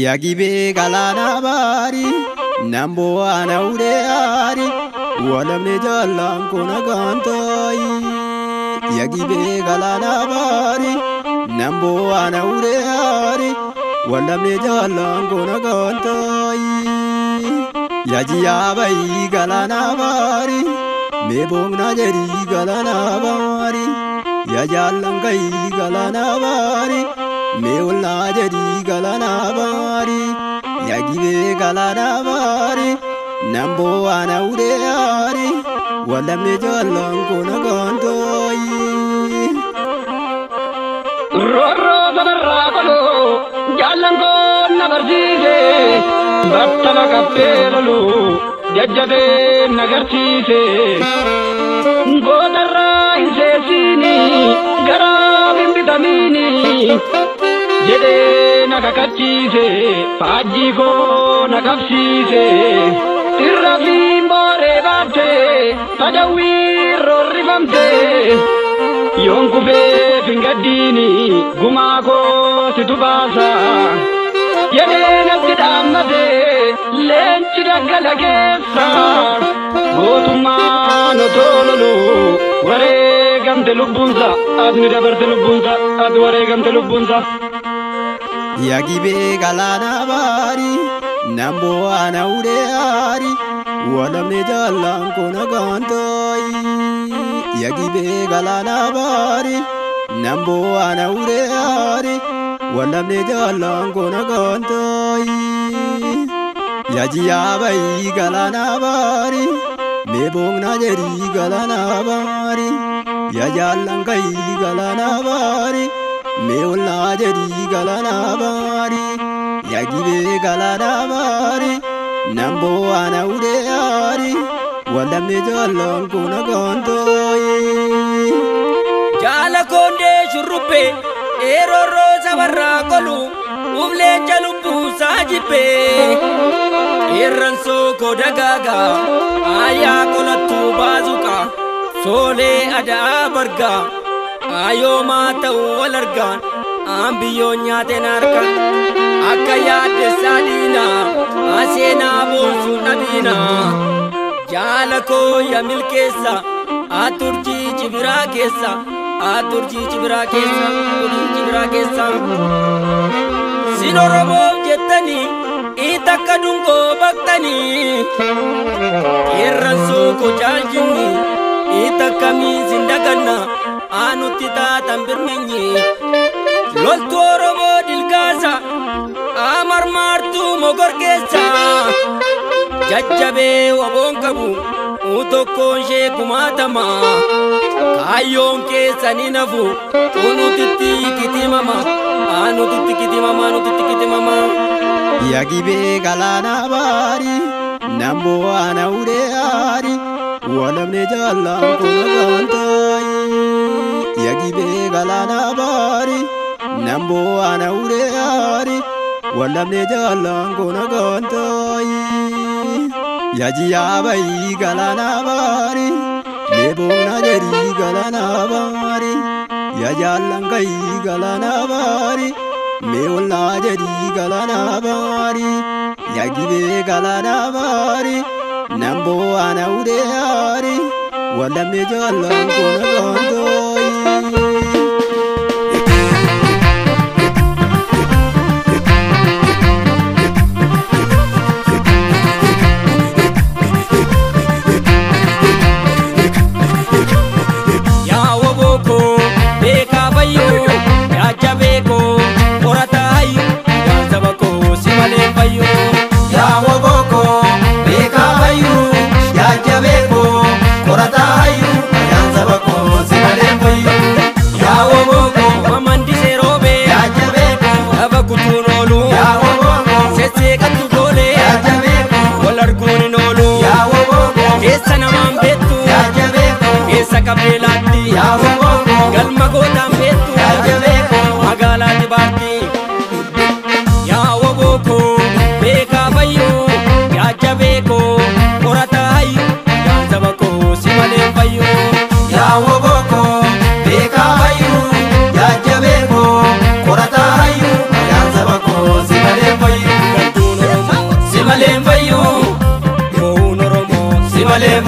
Yagibe galana bari nambo ana ureari walamne jalan kona gantai. Yagibe galana bari nambo ana ureari walamne jalan kona gantai. Yajiya bai galana bari mebong na jari galana bari yajalan kai galana bari meulna jari galana bari yagibe galana bari nambo ana ureari walamne jalan kona gantai. Roro sabarrakalo jalan kona barjise battala kappelalu jajjabe nagarchise godarra insesini gara bimbitamini jede nakakachise faji ko nakapsise tirrafi more bate tajawiro ribamte yonku be fingadini gumako situbasa yede nabdi damade lenchi dagala kessa gotuma no tololu ware gamte lubunza adni dabarte lubunza ad ware gamte lubunza. Yagibe galana bari nambo ana ureari walamne jalan kona gantai. Yagibe galana bari nambo ana ureari walamne jalan kona gantai. Yajiya bai galana bari mebong na jari galana bari yajalan kai galana bari meulna jari galana bari yagibe galana bari nambo ana ureari walamne jalan kona gantai. Jala konde shurrupe eroro sabarrakolu umle jalubbu sajipe irranso kodagaga aya kolatu bazuka sole ada barga ayo mata walargan ambiyo nyate narka akayade sadina asena bonsu nabina jala ko ya milkesa aturji chibira kesa aturji chibira kesa uri chibira kesa sinorobo jetani itakadungo baktani irransu ko jaljini itakami zindagana anuttita tambirmenyi loltorobo dilgaza amar martu mogorgesa jajjabe wabonkabu utokonshe kumatama kayon kesani nafu unutitti kitimama anutitti kitimama anutitti kitimama. Yagibe galana bari nambo ana ureari walamne jalan kona gantai. Yagibe galana bari nambo ana ureari walamne jalan kona gantai. Yajiya bai galana bari mebong na jari galana bari yajalan kai galana bari meulna jari galana bari yagibe galana bari nambo ana ureari walamne jalan kona gantai. Korata ayu, ayan sabako, simale payu.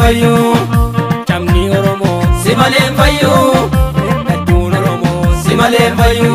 fayu camni oromo si malee fayu hedduun oromo si malee fayu